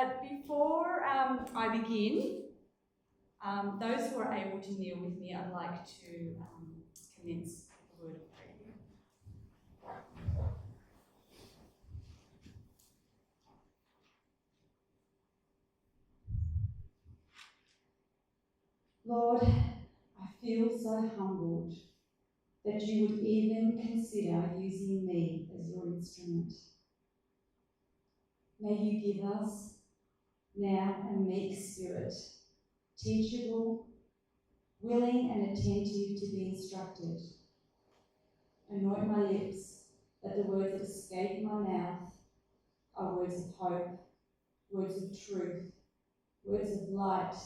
But before I begin, those who are able to kneel with me, I'd like to commence the word of prayer. Lord, I feel so humbled that you would even consider using me as your instrument. May you give us now a meek spirit, teachable, willing and attentive to be instructed. Anoint my lips, that the words that escape my mouth are words of hope, words of truth, words of light.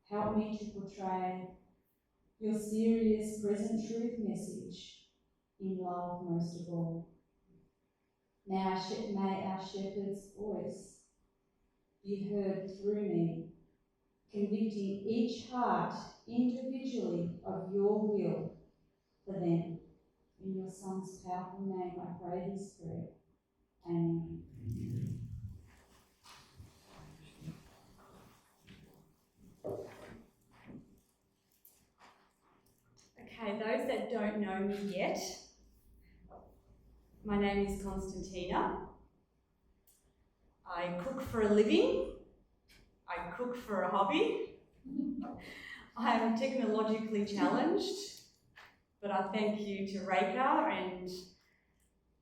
Help me to portray your serious present truth message in love most of all. May our shepherd's voice be heard through me, convicting each heart individually of your will for them. In your Son's powerful name I pray this prayer. Amen. Okay, those that don't know me yet, my name is Constantina. I cook for a living. I cook for a hobby. I am technologically challenged, but I thank you to Reka and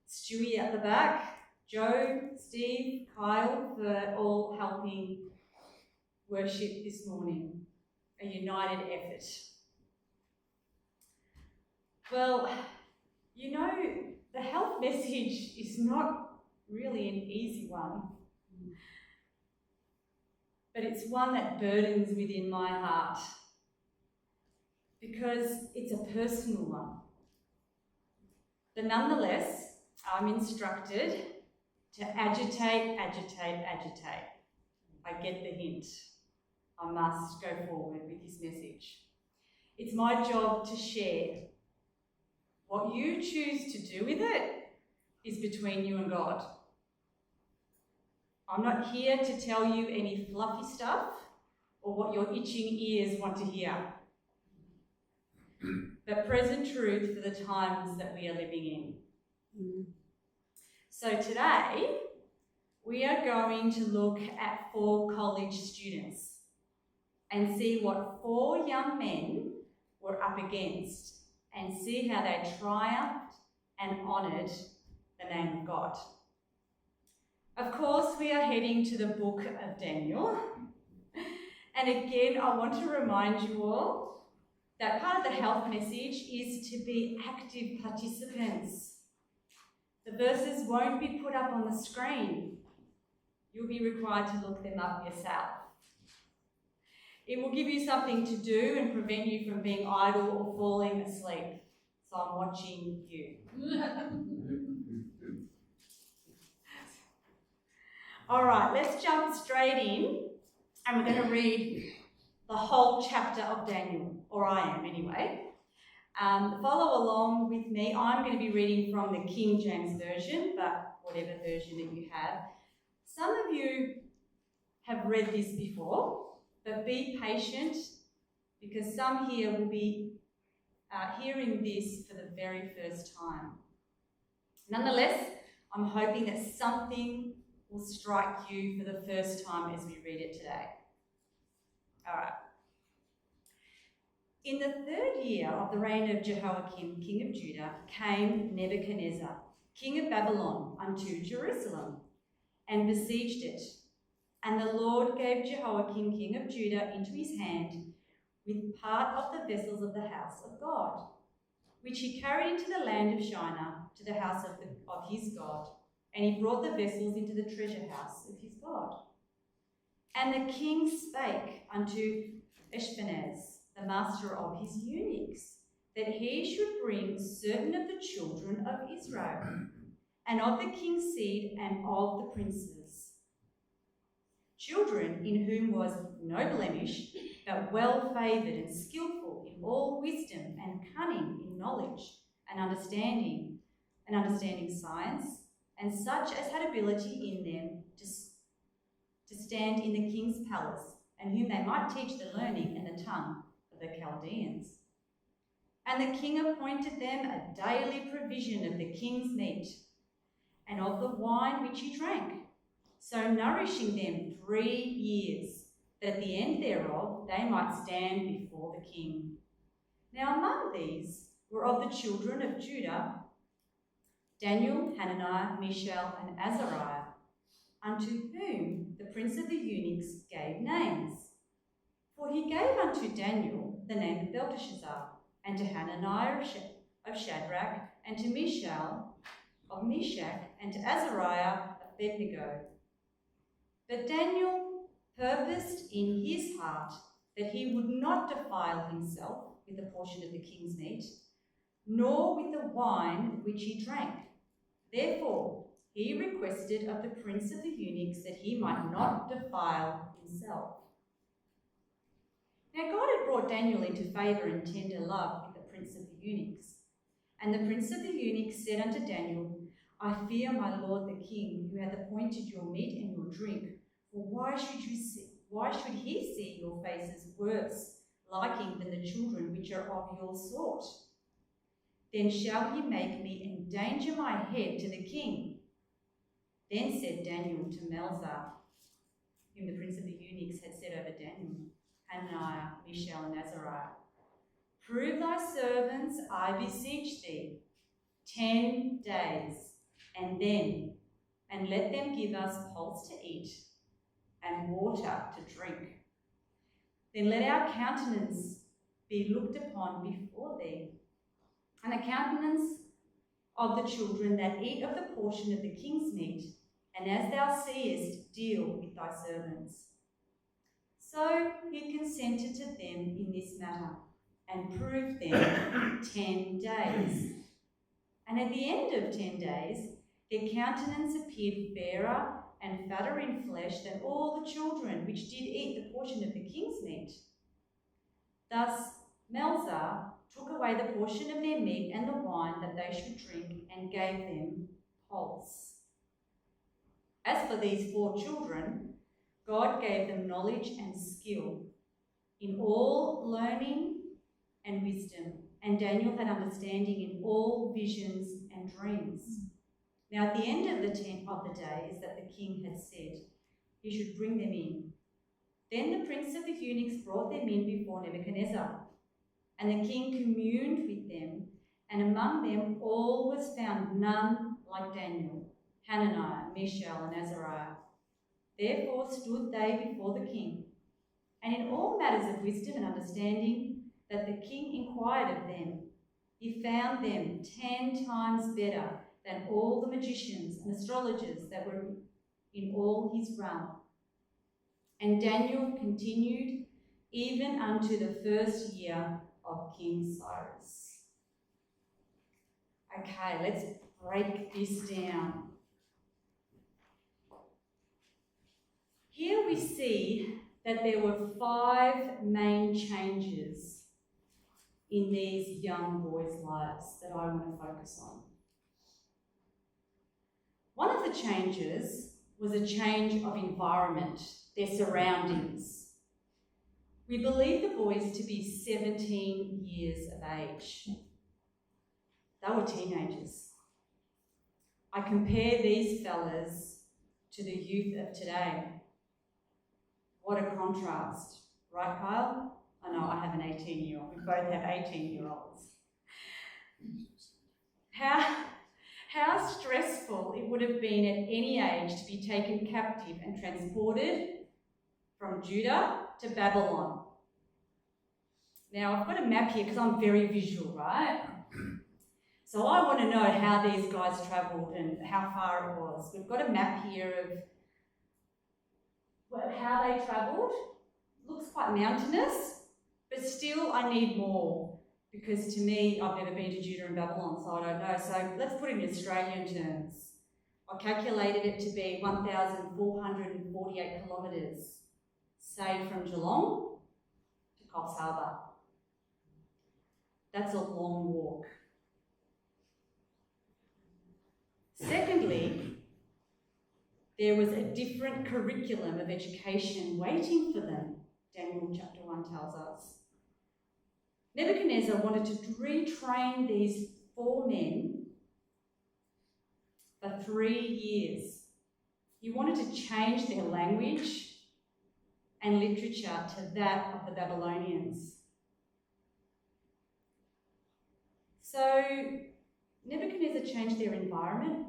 Stewie at the back, Joe, Steve, Kyle for all helping worship this morning. A united effort. Well, you know, the health message is not really an easy one, but it's one that burdens within my heart because it's a personal one. But nonetheless, I'm instructed to agitate. I get the hint. I must go forward with this message. It's my job to share. What you choose to do with it is between you and God. I'm not here to tell you any fluffy stuff or what your itching ears want to hear, but present truth for the times that we are living in. So today, we are going to look at 4 college students and see what 4 young men were up against and see how they triumphed and honoured the name of God. Of course, we are heading to the book of Daniel. And again, I want to remind you all that part of the health message is to be active participants. The verses won't be put up on the screen. You'll be required to look them up yourself. It will give you something to do and prevent you from being idle or falling asleep. So I'm watching you. All right, let's jump straight in, and we're going to read the whole chapter of Daniel, or I am anyway. Follow along with me. I'm going to be reading from the King James Version, but whatever version that you have. Some of you have read this before, but be patient because some here will be hearing this for the very first time. Nonetheless, I'm hoping that something will strike you for the first time as we read it today. All right. In the 3rd year of the reign of Jehoiakim, king of Judah, came Nebuchadnezzar, king of Babylon, unto Jerusalem, and besieged it. And the Lord gave Jehoiakim, king of Judah, into his hand with part of the vessels of the house of God, which he carried into the land of Shinar, to the house of his God. And he brought the vessels into the treasure house of his God. And the king spake unto Ashpenaz, the master of his eunuchs, that he should bring certain of the children of Israel, and of the king's seed, and of the princes, children in whom was no blemish, but well favoured and skillful in all wisdom and cunning in knowledge and understanding science, and such as had ability in them to stand in the king's palace, and whom they might teach the learning and the tongue of the Chaldeans. And the king appointed them a daily provision of the king's meat, and of the wine which he drank, so nourishing them 3 years, that at the end thereof they might stand before the king. Now among these were of the children of Judah Daniel, Hananiah, Mishael, and Azariah, unto whom the prince of the eunuchs gave names. For he gave unto Daniel the name of Belteshazzar, and to Hananiah of Shadrach, and to Mishael of Meshach, and to Azariah of Abednego. But Daniel purposed in his heart that he would not defile himself with a portion of the king's meat, nor with the wine which he drank. Therefore, he requested of the prince of the eunuchs that he might not defile himself. Now God had brought Daniel into favour and tender love with the prince of the eunuchs. And the prince of the eunuchs said unto Daniel, I fear my lord the king, who hath appointed your meat and your drink. For why should he see your faces worse liking than the children which are of your sort? Then shall he make me endanger my head to the king. Then said Daniel to Melzar, whom the prince of the eunuchs had set over Daniel, Hananiah, Mishael, and Azariah, prove thy servants, I beseech thee, 10 days, and let them give us pulse to eat and water to drink. Then let our countenance be looked upon before thee, and the countenance of the children that eat of the portion of the king's meat, and as thou seest, deal with thy servants. So he consented to them in this matter, and proved them 10 days. And at the end of 10 days, their countenance appeared fairer and fatter in flesh than all the children which did eat the portion of the king's meat. Thus Melzar took away the portion of their meat and the wine that they should drink, and gave them pulse. As for these 4 children, God gave them knowledge and skill in all learning and wisdom, and Daniel had understanding in all visions and dreams. Now at the end of the 10 of the days that the king had said he should bring them in, then the prince of the eunuchs brought them in before Nebuchadnezzar. And the king communed with them, and among them all was found none like Daniel, Hananiah, Mishael, and Azariah. Therefore stood they before the king. And in all matters of wisdom and understanding that the king inquired of them, he found them 10 times better than all the magicians and astrologers that were in all his realm. And Daniel continued even unto the 1st year of King Cyrus. Okay, let's break this down. Here we see that there were 5 main changes in these young boys' lives that I want to focus on. One of the changes was a change of environment, their surroundings. We believe the boys to be 17 years of age. They were teenagers. I compare these fellas to the youth of today. What a contrast, right, Kyle? I know I have an 18-year-old. We both have 18-year-olds. How stressful it would have been at any age to be taken captive and transported from Judah to Babylon. Now, I've got a map here because I'm very visual, right? So I want to know how these guys travelled and how far it was. We've got a map here of how they travelled. Looks quite mountainous, but still I need more because to me, I've never been to Judah and Babylon, so I don't know. So let's put it in Australian terms. I calculated it to be 1,448 kilometres, say from Geelong to Coffs Harbour. That's a long walk. Secondly, there was a different curriculum of education waiting for them, Daniel chapter 1 tells us. Nebuchadnezzar wanted to retrain these 4 men for 3 years. He wanted to change their language and literature to that of the Babylonians. So Nebuchadnezzar changed their environment.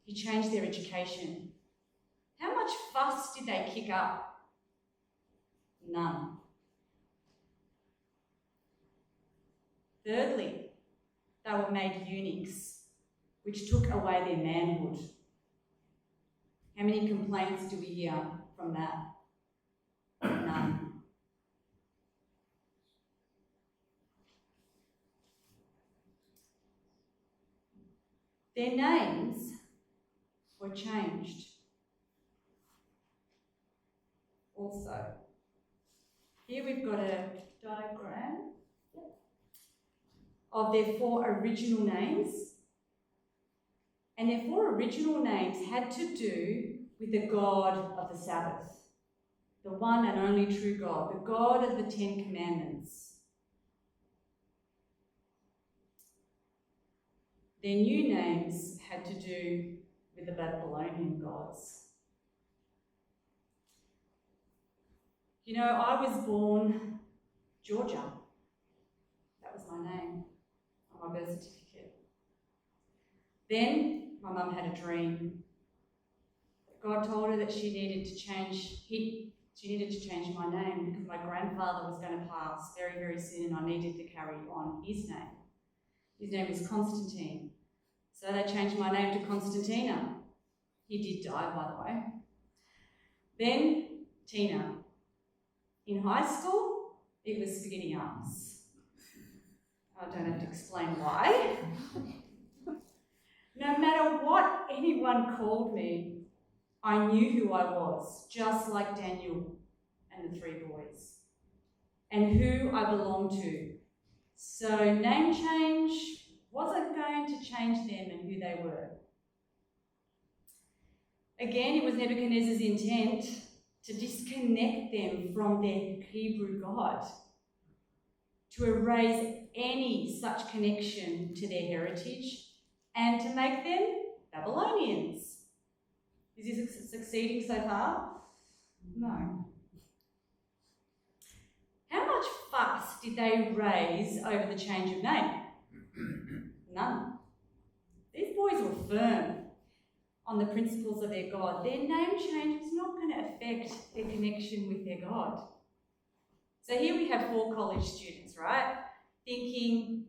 He changed their education. How much fuss did they kick up? None. Thirdly, they were made eunuchs, which took away their manhood. How many complaints do we hear from that? None. Their names were changed. Also, here we've got a diagram of their 4 original names. And their 4 original names had to do with the God of the Sabbath, the one and only true God, the God of the 10 Commandments. Their new names had to do with the Babylonian gods. You know, I was born Georgia. That was my name on my birth certificate. Then my mum had a dream. God told her that she needed to change my name because my grandfather was going to pass very, very soon and I needed to carry on his name. His name was Constantine. So they changed my name to Constantina. He did die, by the way. Then Tina. In high school, it was Spaghetti Arms. I don't have to explain why. No matter what anyone called me, I knew who I was, just like Daniel and the 3 boys, and who I belonged to. So name change wasn't going to change them and who they were. Again, it was Nebuchadnezzar's intent to disconnect them from their Hebrew God, to erase any such connection to their heritage, and to make them Babylonians. Is this succeeding so far? No. How much fuss did they raise over the change of name? None. These boys were firm on the principles of their God. Their name change was not going to affect their connection with their God. So here we have 4 college students, right? Thinking,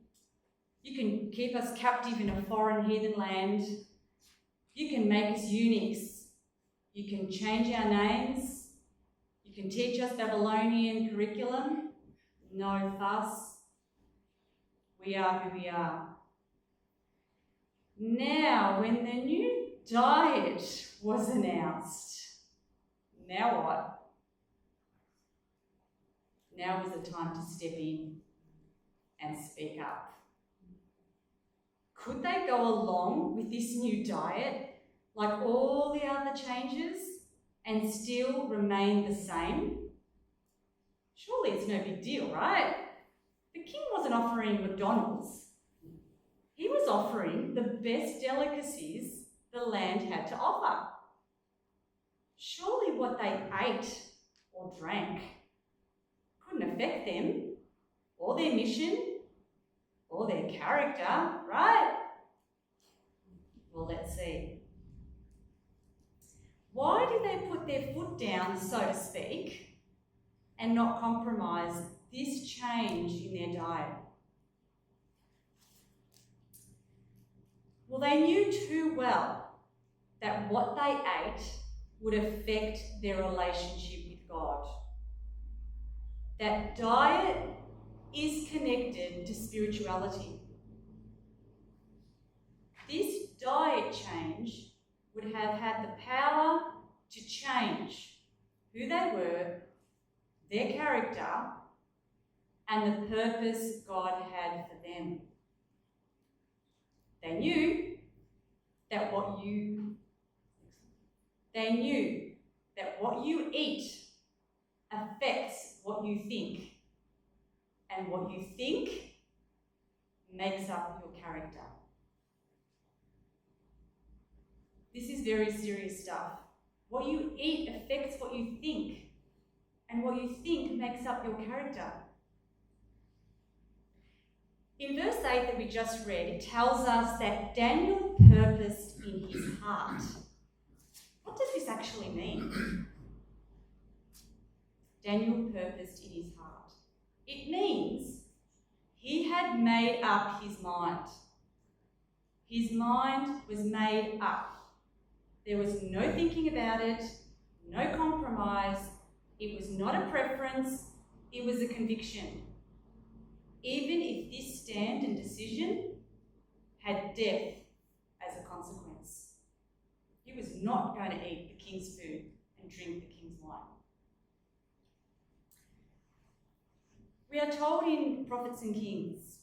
you can keep us captive in a foreign heathen land. You can make us eunuchs. You can change our names. You can teach us Babylonian curriculum. No fuss. We are who we are. Now, when the new diet was announced, now what? Now was the time to step in and speak up. Could they go along with this new diet, like all the other changes, and still remain the same? Surely it's no big deal, right? The king wasn't offering McDonald's. He was offering the best delicacies the land had to offer. Surely what they ate or drank couldn't affect them, or their mission, or their character, right? Well, let's see. Why did they put their foot down, so to speak, and not compromise this change in their diet? Well, they knew too well that what they ate would affect their relationship with God. That diet is connected to spirituality. This diet change would have had the power to change who they were, their character, and the purpose God had for them. They knew that what you They knew that what you eat affects what you think, and what you think makes up your character. This is very serious stuff. What you eat affects what you think, and what you think makes up your character. In verse 8 that we just read, it tells us that Daniel purposed in his heart. What does this actually mean? Daniel purposed in his heart. It means he had made up his mind. His mind was made up. There was no thinking about it, no compromise. It was not a preference, it was a conviction. Even if this stand and decision had death as a consequence. He was not going to eat the king's food and drink the king's wine. We are told in Prophets and Kings,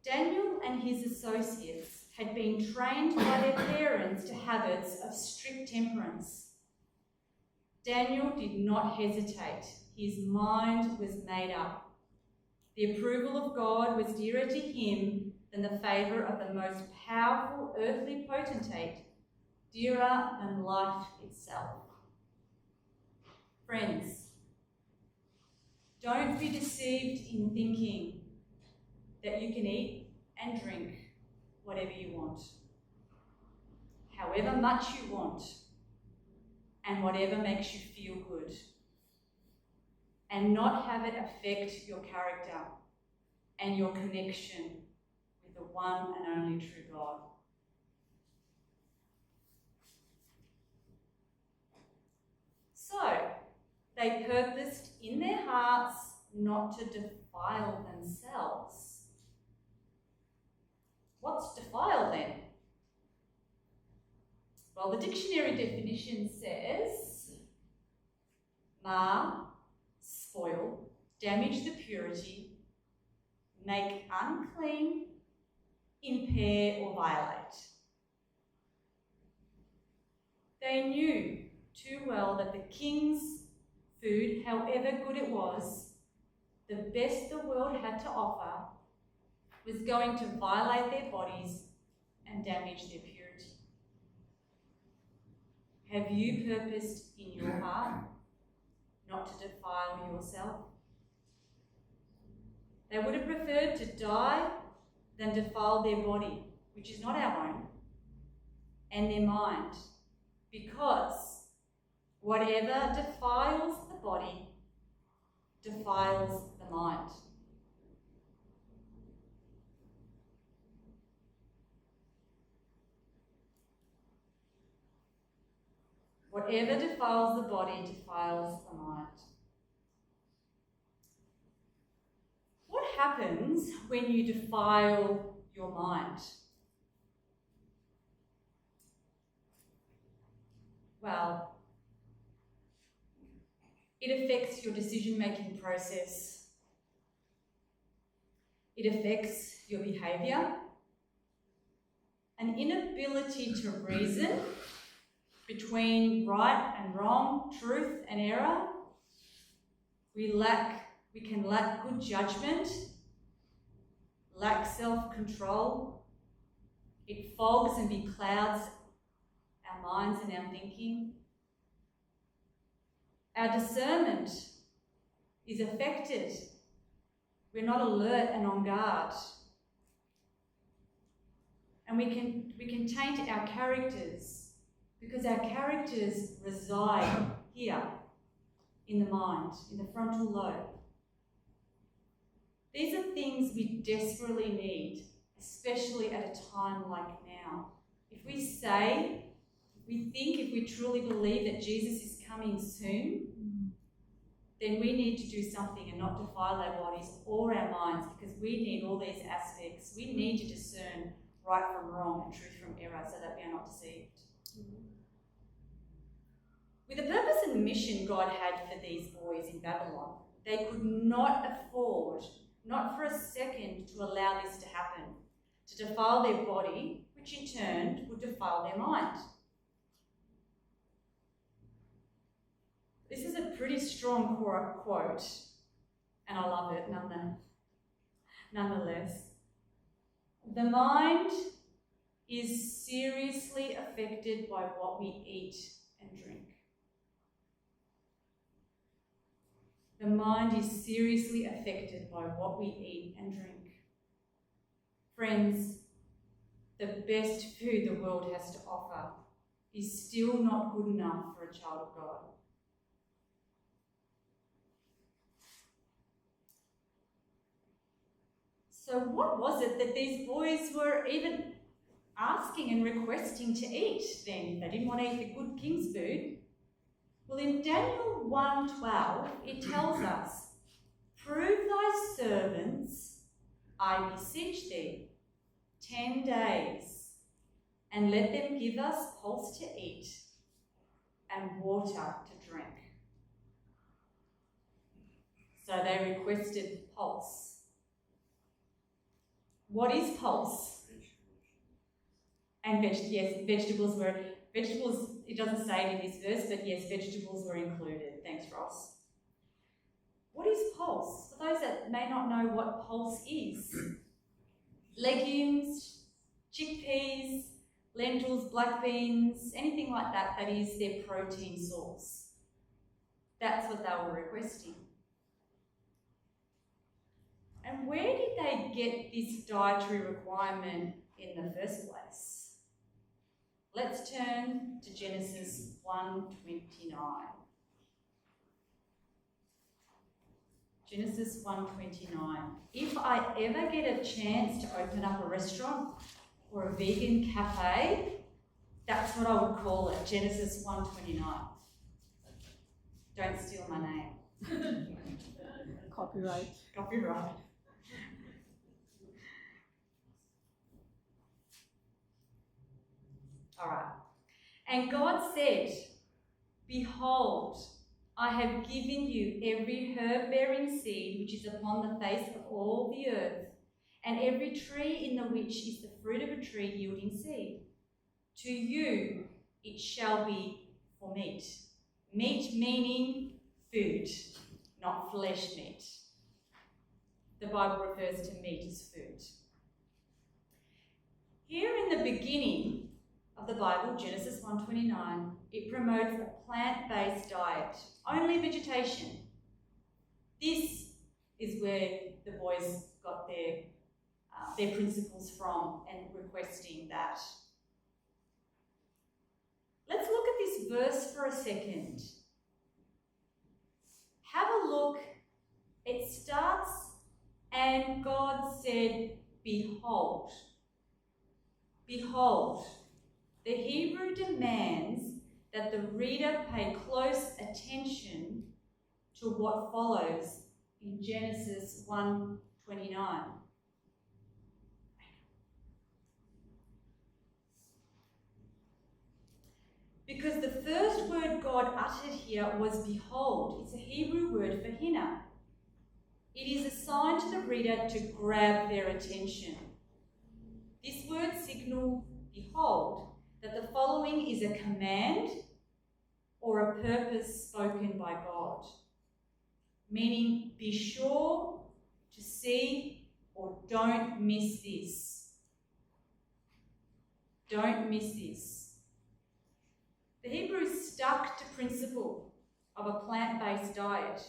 Daniel and his associates had been trained by their parents to habits of strict temperance. Daniel did not hesitate. His mind was made up. The approval of God was dearer to him than the favour of the most powerful earthly potentate, dearer than life itself. Friends, don't be deceived in thinking that you can eat and drink whatever you want, however much you want, and whatever makes you feel good, and not have it affect your character and your connection with the one and only true God. So, they purposed in their hearts not to defile themselves. What's defile then? Well, the dictionary definition says mar, spoil, damage the purity, make unclean, impair or violate. They knew too well that the king's food, however good it was, the best the world had to offer, was going to violate their bodies and damage their purity. Have you purposed in your heart not to defile yourself? They would have preferred to die than defile their body, which is not our own, and their mind, because whatever defiles the body defiles the mind. Whatever defiles the body defiles the mind. What happens when you defile your mind? Well, it affects your decision-making process. It affects your behaviour. An inability to reason between right and wrong, truth and error. We can lack good judgment, lack self-control. It fogs and beclouds our minds and our thinking. Our discernment is affected. We're not alert and on guard. And we can taint our characters, because our characters reside here in the mind, in the frontal lobe. These are things we desperately need, especially at a time like now. If we think, if we truly believe that Jesus is coming soon, then we need to do something and not defile our bodies or our minds, because we need all these aspects. We need to discern right from wrong and truth from error so that we are not deceived. With the purpose and mission God had for these boys in Babylon, they could not afford not for a second to allow this to happen, to defile their body, which in turn would defile their mind. This is a pretty strong quote, and I love it nonetheless. The mind is seriously affected by what we eat and drink. The mind is seriously affected by what we eat and drink. Friends, the best food the world has to offer is still not good enough for a child of God. So what was it that these boys were even asking and requesting to eat then? They didn't want to eat the good king's food. Well, in Daniel 1:12, it tells us, "Prove thy servants, I beseech thee, 10 days, and let them give us pulse to eat and water to drink." So they requested pulse. What is pulse? And vegetables, it doesn't say it in this verse, but yes, vegetables were included. Thanks, Ross. What is pulse? For those that may not know what pulse is, legumes, chickpeas, lentils, black beans, anything like that, that is their protein source. That's what they were requesting. And where did they get this dietary requirement in the first place? Let's turn to Genesis 1:29. Genesis 1:29. If I ever get a chance to open up a restaurant or a vegan cafe, that's what I would call it, Genesis 1:29. Don't steal my name. Copyright. Copyright. All right. And God said, "Behold, I have given you every herb-bearing seed which is upon the face of all the earth, and every tree in the which is the fruit of a tree yielding seed. To you it shall be for meat." Meat meaning food, not flesh meat. The Bible refers to meat as food. Here in the beginning of the Bible, Genesis 1:29, it promotes a plant-based diet, only vegetation. This is where the boys got their principles from and requesting that. Let's look at this verse for a second. Have a look. It starts, "And God said, behold." Behold. The Hebrew demands that the reader pay close attention to what follows in Genesis 1:29. Because the first word God uttered here was behold. It's a Hebrew word for hina. It is a sign to the reader to grab their attention. This word signals, behold, that the following is a command or a purpose spoken by God, meaning be sure to see or don't miss this. Don't miss this. The Hebrews stuck to principle of a plant-based diet,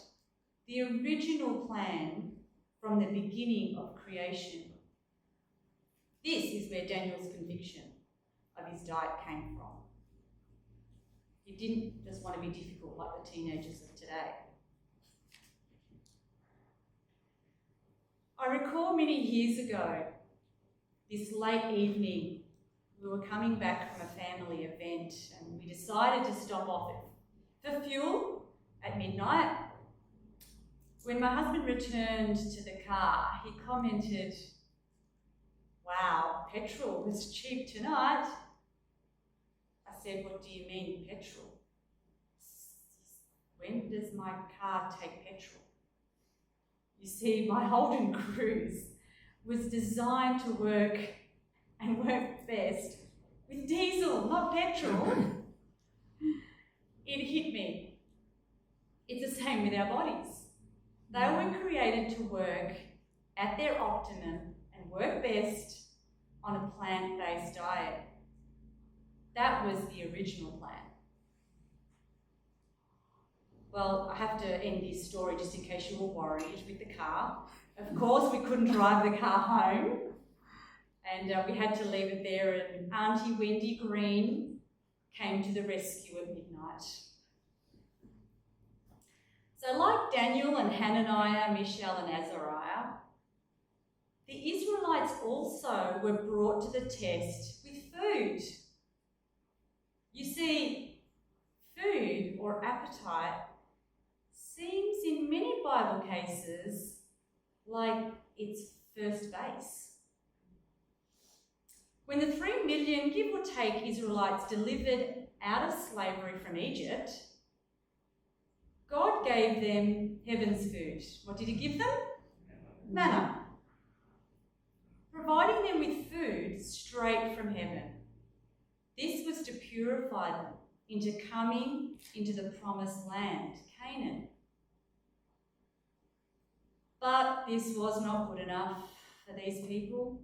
the original plan from the beginning of creation. This is where Daniel's conviction of his diet came from. He didn't just want to be difficult like the teenagers of today. I recall many years ago, this late evening, we were coming back from a family event and we decided to stop off for fuel at midnight. When my husband returned to the car, he commented, "Wow, petrol was cheap tonight." I said, "What do you mean, petrol? When does my car take petrol?" You see, my Holden Cruise was designed to work and work best with diesel, not petrol. It hit me. It's the same with our bodies. They were created to work at their optimum and work best on a plant-based diet. That was the original plan. Well, I have to end this story just in case you were worried with the car. Of course, we couldn't drive the car home, and we had to leave it there, and Auntie Wendy Green came to the rescue at midnight. So like Daniel and Hananiah, Mishael and Azariah, the Israelites also were brought to the test with food. You see, food or appetite seems in many Bible cases like it's first base. When the 3 million, give or take, Israelites delivered out of slavery from Egypt, God gave them heaven's food. What did he give them? Manna. Providing them with food straight from heaven. This was to purify them into coming into the promised land, Canaan. But this was not good enough for these people.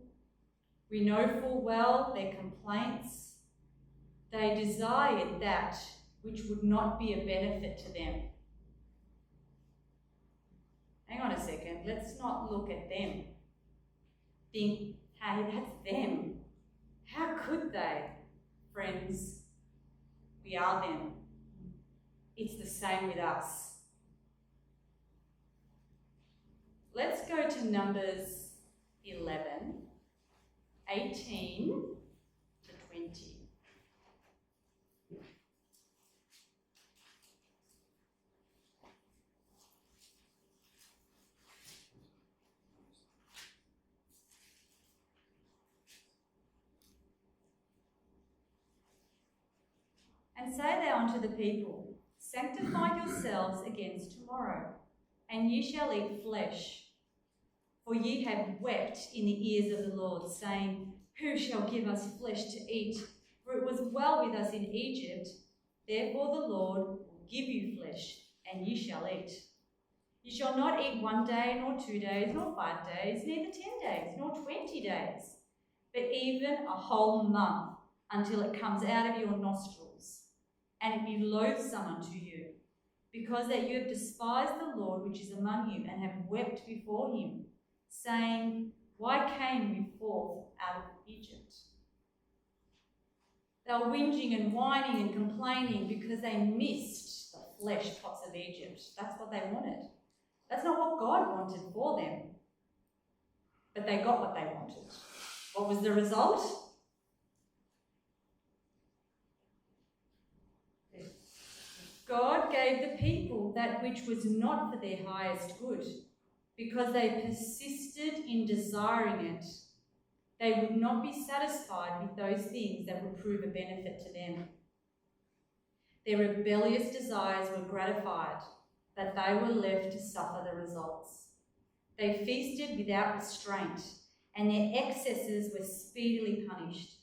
We know full well their complaints. They desired that which would not be a benefit to them. Hang on a second, let's not look at them. Think, hey, that's them. How could they? Friends, we are them. It's the same with us. Let's go to Numbers 11, 18 to 20. And say thou unto the people, sanctify yourselves against tomorrow, and ye shall eat flesh. For ye have wept in the ears of the Lord, saying, who shall give us flesh to eat? For it was well with us in Egypt. Therefore the Lord will give you flesh, and ye shall eat. You shall not eat 1 day, nor 2 days, nor 5 days, neither 10 days, nor 20 days, but even a whole month, until it comes out of your nostrils, and it be loathsome unto you, because that you have despised the Lord which is among you, and have wept before him, saying, why came we forth out of Egypt? They were whinging and whining and complaining because they missed the flesh pots of Egypt. That's what they wanted. That's not what God wanted for them. But they got what they wanted. What was the result? God gave the people that which was not for their highest good, because they persisted in desiring it. They would not be satisfied with those things that would prove a benefit to them. Their rebellious desires were gratified, but they were left to suffer the results. They feasted without restraint, and their excesses were speedily punished.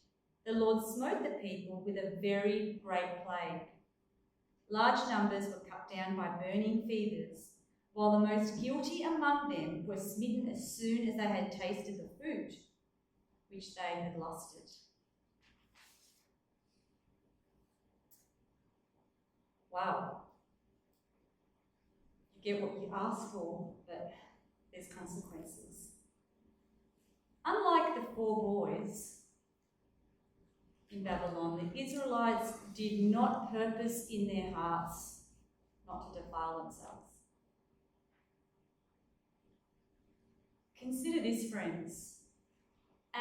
The Lord smote the people with a very great plague. Large numbers were cut down by burning fevers, while the most guilty among them were smitten as soon as they had tasted the food which they had lusted. Wow. You get what you ask for, but there's consequences. Unlike the 4 boys in Babylon, the Israelites did not purpose in their hearts not to defile themselves. Consider this, friends.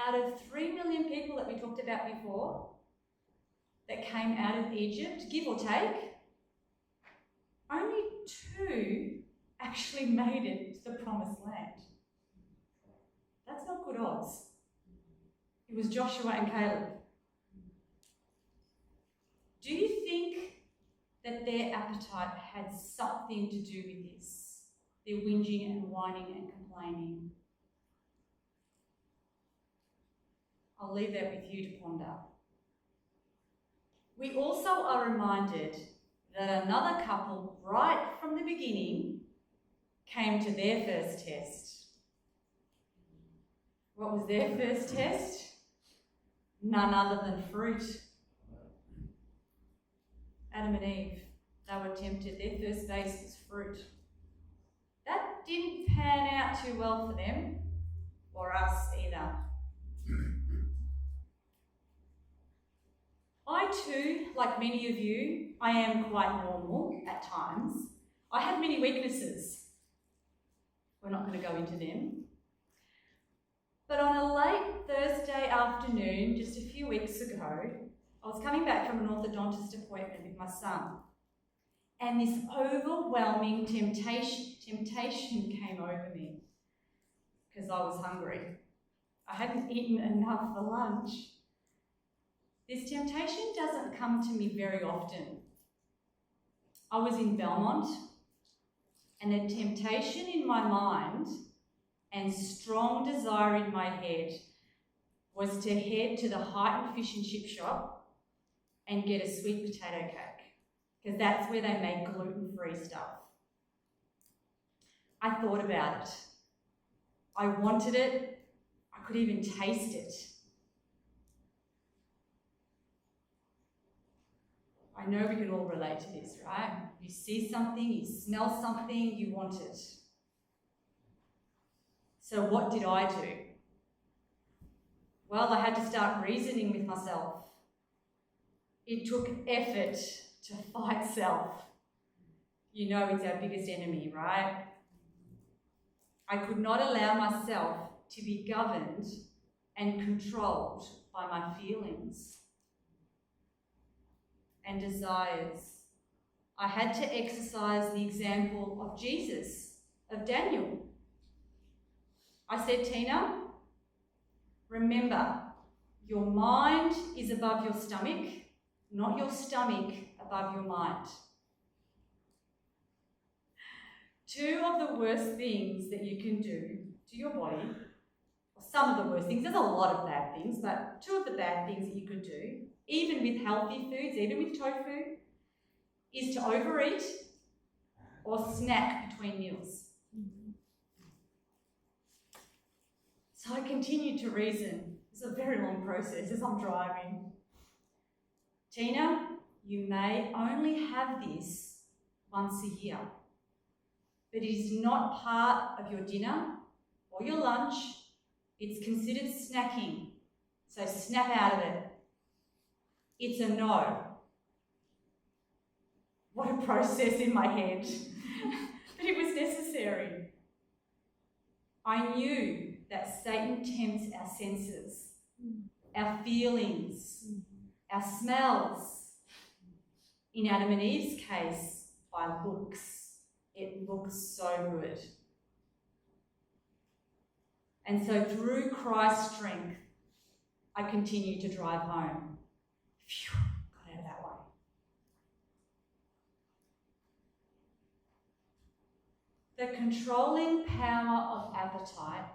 Out of 3 million people that we talked about before that came out of Egypt, give or take, only 2 actually made it to the promised land. That's not good odds. It was Joshua and Caleb. Do you think that their appetite had something to do with this? their whinging and whining and complaining. I'll leave that with you to ponder. We also are reminded that another couple, right from the beginning, came to their first test. What was their first test? None other than fruit. Adam and Eve, they were tempted. Their first base was fruit. That didn't pan out too well for them, or us either. I too, like many of you, I am quite normal at times. I have many weaknesses. We're not going to go into them. But on a late Thursday afternoon, just a few weeks ago, I was coming back from an orthodontist appointment with my son, and this overwhelming temptation came over me because I was hungry. I hadn't eaten enough for lunch. This temptation doesn't come to me very often. I was in Belmont, and a temptation in my mind and strong desire in my head was to head to the Highton Fish and Chip shop and get a sweet potato cake, because that's where they make gluten-free stuff. I thought about it. I wanted it. I could even taste it. I know we can all relate to this, right? You see something, you smell something, you want it. So what did I do? Well, I had to start reasoning with myself. It took effort to fight self. You know it's our biggest enemy, right? I could not allow myself to be governed and controlled by my feelings and desires. I had to exercise the example of Jesus, of Daniel. I said, Tina, remember, your mind is above your stomach, not your stomach above your mind. Two of the worst things that you can do to your body, or some of the worst things, there's a lot of bad things, but two of the bad things that you could do, even with healthy foods, even with tofu, is to overeat or snack between meals. So I continued to reason. It's a very long process as I'm driving. Tina, you may only have this once a year, but it is not part of your dinner or your lunch. It's considered snacking, so snap out of it. It's a no. What a process in my head. But it was necessary. I knew that Satan tempts our senses, our feelings, our smells. In Adam and Eve's case, by looks. It looks so good. And so through Christ's strength, I continued to drive home. Phew, got out of that way. The controlling power of appetite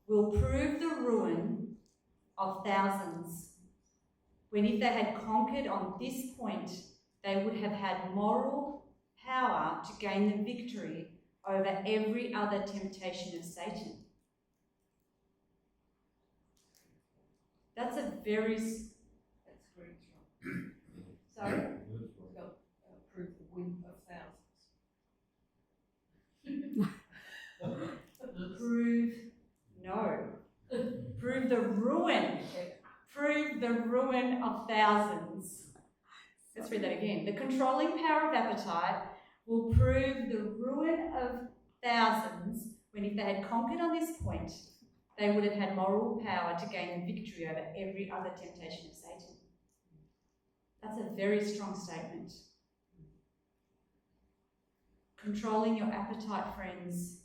will prove the ruin of thousands, when if they had conquered on this point, they would have had moral power to gain the victory over every other temptation of Satan. That's a very... That's great. Sorry? Got prove the win of thousands. Prove no. Prove the ruin. Prove the ruin of thousands. Let's read that again. The controlling power of appetite will prove the ruin of thousands, when if they had conquered on this point, they would have had moral power to gain the victory over every other temptation of Satan. That's a very strong statement. Controlling your appetite, friends,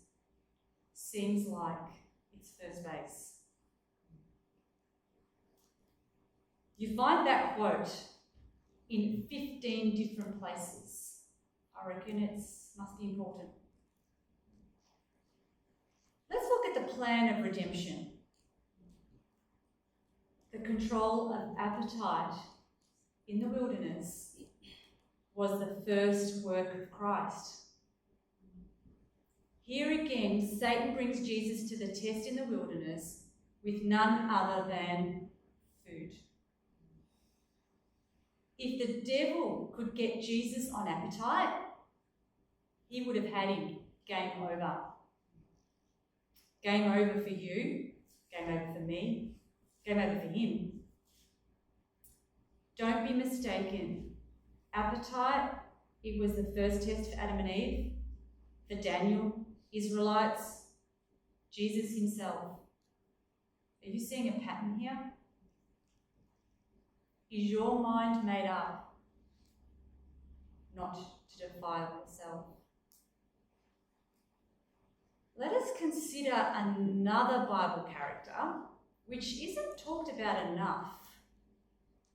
seems like it's first base. You find that quote in 15 different places. I reckon it must be important. Let's look at the plan of redemption. The control of appetite in the wilderness was the first work of Christ. Here again, Satan brings Jesus to the test in the wilderness with none other than food. If the devil could get Jesus on appetite, he would have had him. Game over. Game over for you, game over for me, game over for him. Don't be mistaken. Appetite, it was the first test for Adam and Eve, for Daniel, Israelites, Jesus himself. Are you seeing a pattern here? Is your mind made up not to defile yourself? Let us consider another Bible character which isn't talked about enough.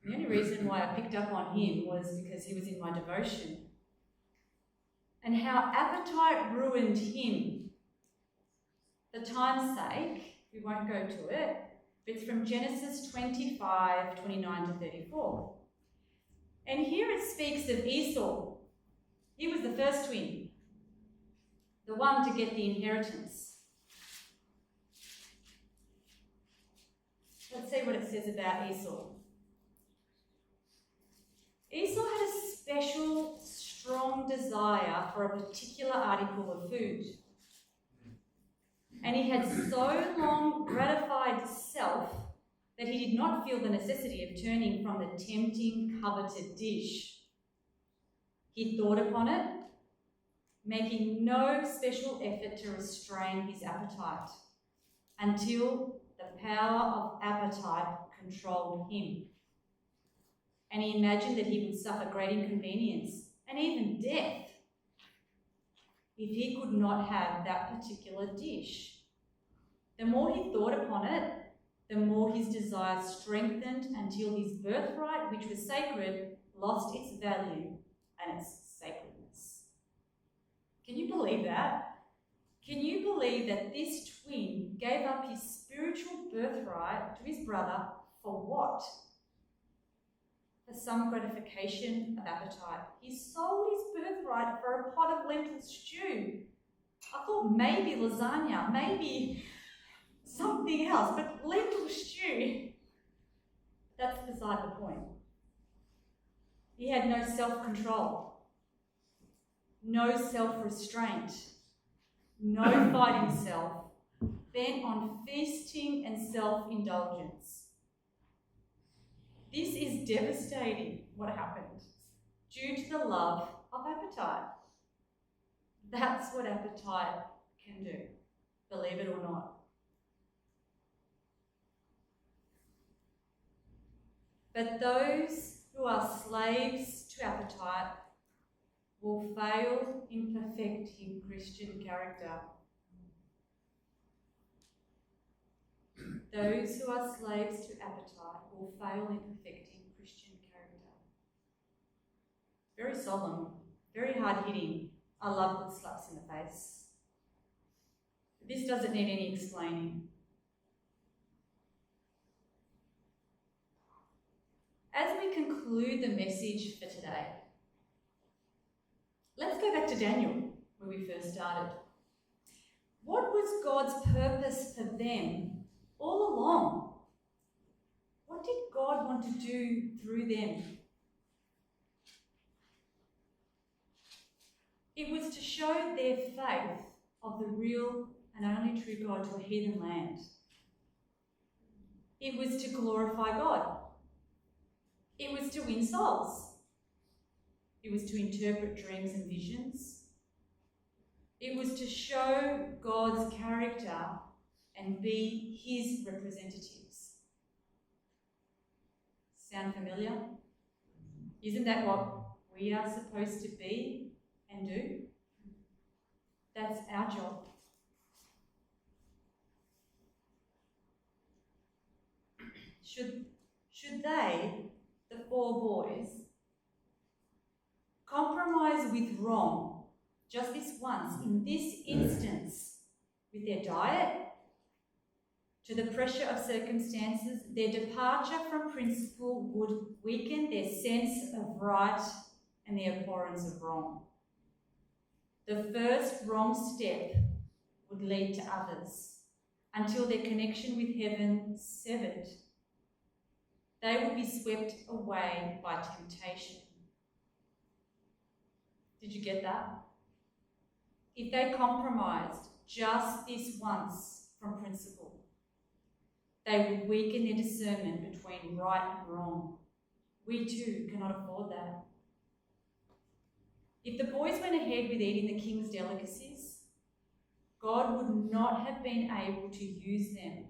The only reason why I picked up on him was because he was in my devotion. And how appetite ruined him. For time's sake, we won't go to it, but it's from Genesis 25, 29 to 34. And here it speaks of Esau. He was the first twin, the one to get the inheritance. Let's see what it says about Esau. Esau had a special, strong desire for a particular article of food. And he had so long gratified self that he did not feel the necessity of turning from the tempting, coveted dish. He thought upon it, making no special effort to restrain his appetite until the power of appetite controlled him. And he imagined that he would suffer great inconvenience and even death if he could not have that particular dish. The more he thought upon it, the more his desire strengthened until his birthright, which was sacred, lost its value and its sacredness. Can you believe that? Can you believe that this twin gave up his spiritual birthright to his brother for what? For some gratification of appetite. He sold his birthright for a pot of lentil stew. I thought maybe lasagna, maybe something else, but lentil stew. That's beside the point. He had no self-control, no self-restraint, no fighting self, bent on feasting and self-indulgence. This is devastating, what happened, due to the love of appetite. That's what appetite can do, believe it or not. But those who are slaves to appetite will fail in perfecting Christian character. Those who are slaves to appetite will fail in perfecting Christian character. Very solemn, very hard-hitting. I love good slaps in the face. This doesn't need any explaining. As we conclude the message for today, let's go back to Daniel, where we first started. What was God's purpose for them all along? What did God want to do through them? It was to show their faith of the real and only true God to a heathen land. It was to glorify God. It was to win souls. It was to interpret dreams and visions. It was to show God's character and be his representatives. Sound familiar? Isn't that what we are supposed to be and do? That's our job. Should they, the 4 boys, compromise with wrong just this once, in this instance, with their diet, to the pressure of circumstances, their departure from principle would weaken their sense of right and the abhorrence of wrong. The first wrong step would lead to others until their connection with heaven severed. They would be swept away by temptation. Did you get that? If they compromised just this once from principle, they would weaken their discernment between right and wrong. We too cannot afford that. If the boys went ahead with eating the king's delicacies, God would not have been able to use them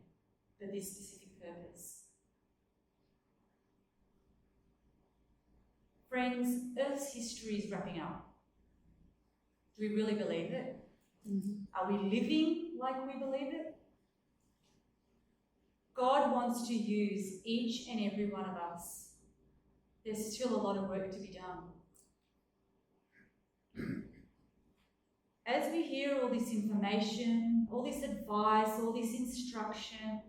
for this specific purpose. Friends, Earth's history is wrapping up. Do we really believe it? Are we living like we believe it? God wants to use each and every one of us. There's still a lot of work to be done. As we hear all this information, all this advice, all this instruction,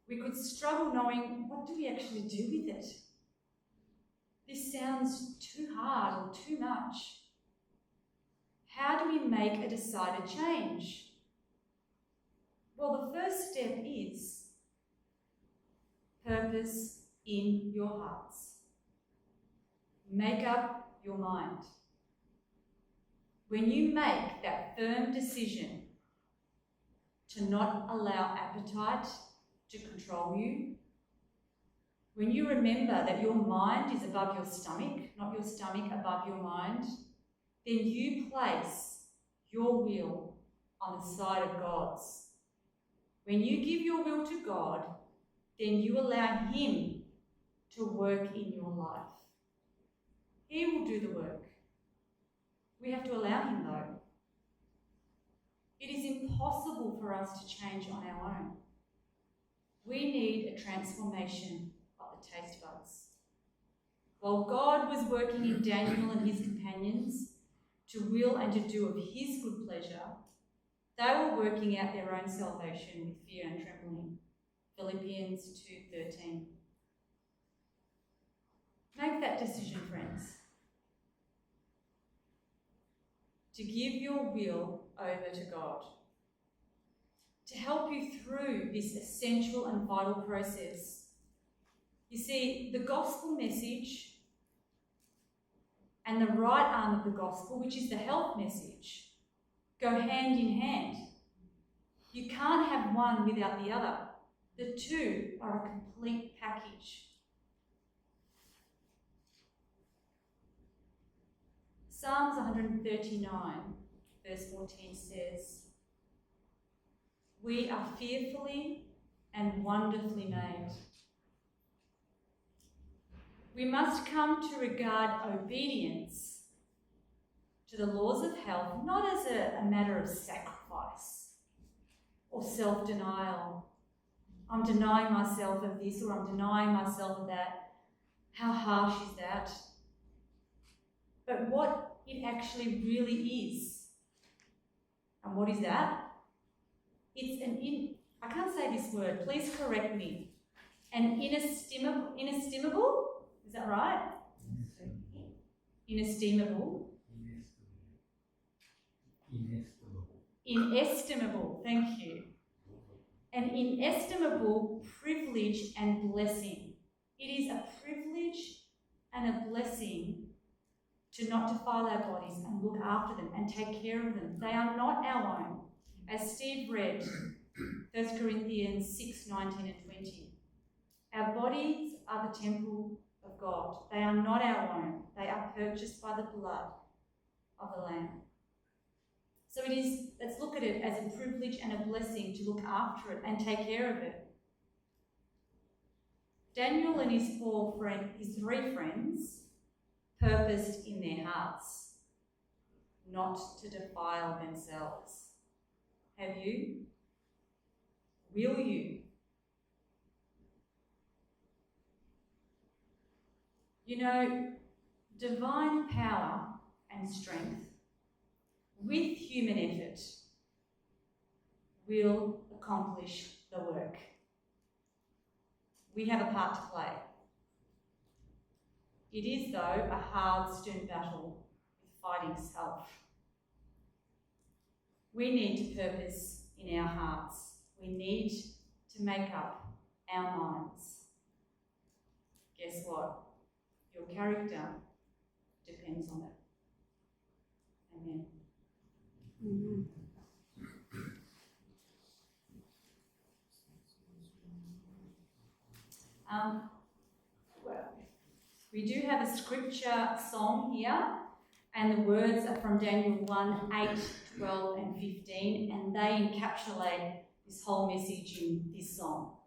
we could struggle knowing, what do we actually do with it? This sounds too hard or too much. How do we make a decided change? Well, the first step is purpose in your hearts. Make up your mind. When you make that firm decision to not allow appetite to control you, when you remember that your mind is above your stomach, not your stomach above your mind, then you place your will on the side of God's. When you give your will to God, then you allow Him to work in your life. He will do the work. We have to allow Him, though. It is impossible for us to change on our own. We need a transformation of the taste buds. While God was working in Daniel and his companions to will and to do of His good pleasure, they were working out their own salvation with fear and trembling. Philippians 2:13. Make that decision, friends, to give your will over to God, to help you through this essential and vital process. You see, the gospel message and the right arm of the gospel, which is the health message, go hand in hand. You can't have one without the other. The two are a complete package. Psalms 139, verse 14 says, "We are fearfully and wonderfully made." We must come to regard obedience to the laws of health not as a matter of sacrifice or self-denial. I'm denying myself of this, or I'm denying myself of that. How harsh is that? But what it actually really is. And what is that? It's I can't say this word, please correct me. An inestimable? Is that right? Inestimable. Inestimable, thank you. An inestimable privilege and blessing. It is a privilege and a blessing to not defile our bodies and look after them and take care of them. They are not our own. As Steve read, 1 Corinthians 6:19 and 20. Our bodies are the temple of God. They are not our own. They are purchased by the blood of the Lamb. So it is, let's look at it as a privilege and a blessing to look after it and take care of it. Daniel and his three friends purposed in their hearts not to defile themselves. Have you? Will you? You know, divine power and strength with human effort will accomplish the work. We have a part to play. It is, though, a hard, stern battle with fighting self. We need purpose in our hearts. We need to make up our minds. Guess what? Your character depends on it. Amen. Amen. Well, we do have a scripture song here, and the words are from Daniel 1, 8, 12, and 15, and they encapsulate this whole message in this song.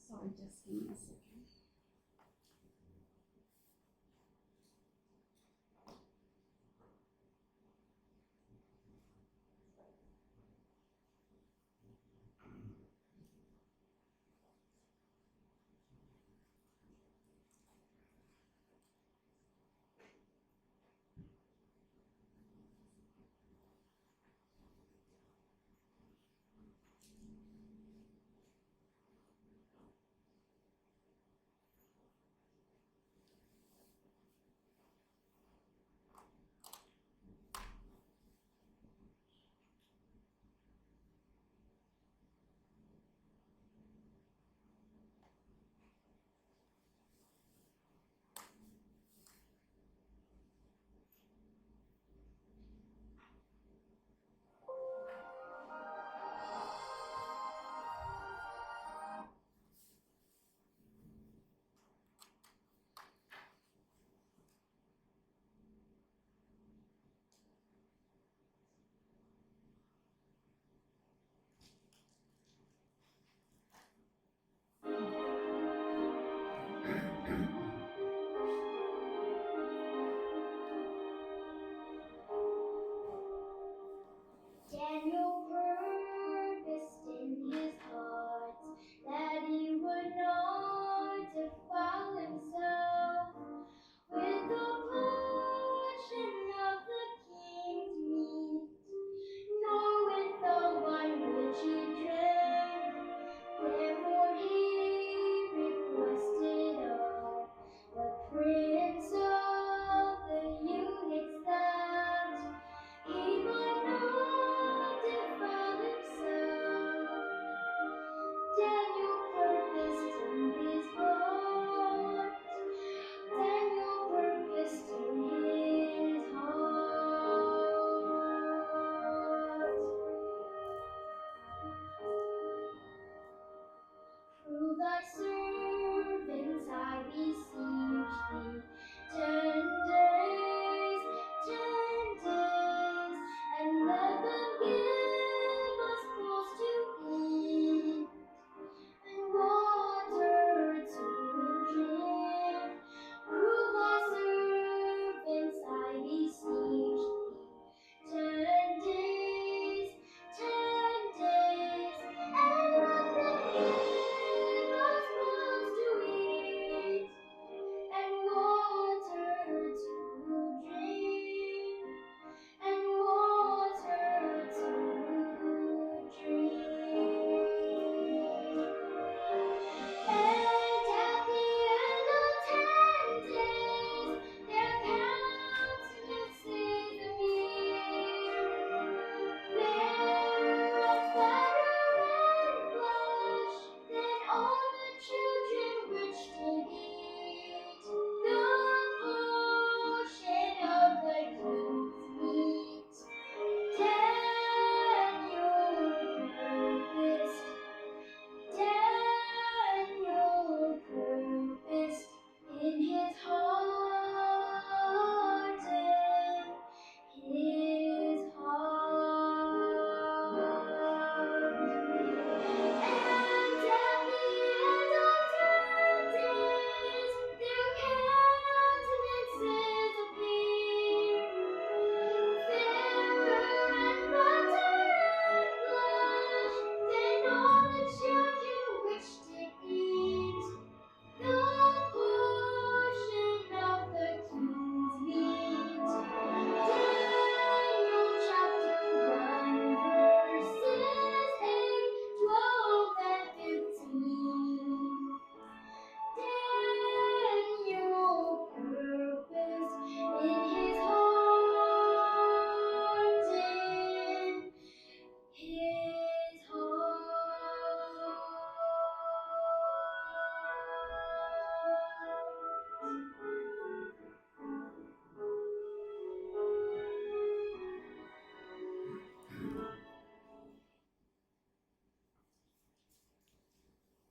Sorry, just give me a second.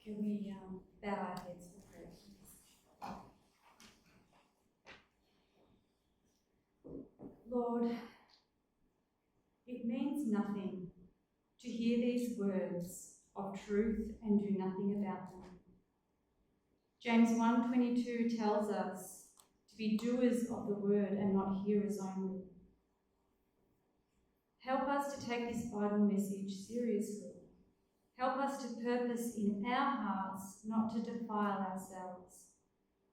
Can we bow our heads for prayer, please? Lord, it means nothing to hear these words of truth and do nothing about them. James 1:22 tells us to be doers of the word and not hearers only. Help us to take this vital message seriously. Help us to purpose in our hearts not to defile ourselves.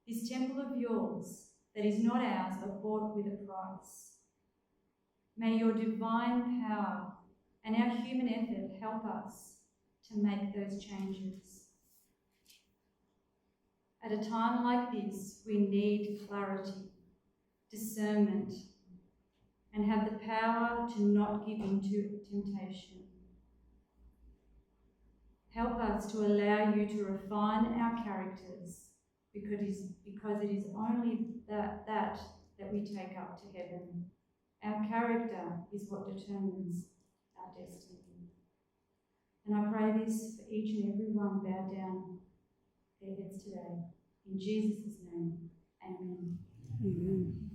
This temple of yours that is not ours but bought with a price. May your divine power and our human effort help us to make those changes. At a time like this, we need clarity, discernment, and have the power to not give in to temptation. Help us to allow you to refine our characters because it is only that we take up to heaven. Our character is what determines our destiny. And I pray this for each and every one bowed down their heads today. In Jesus' name, amen. Amen.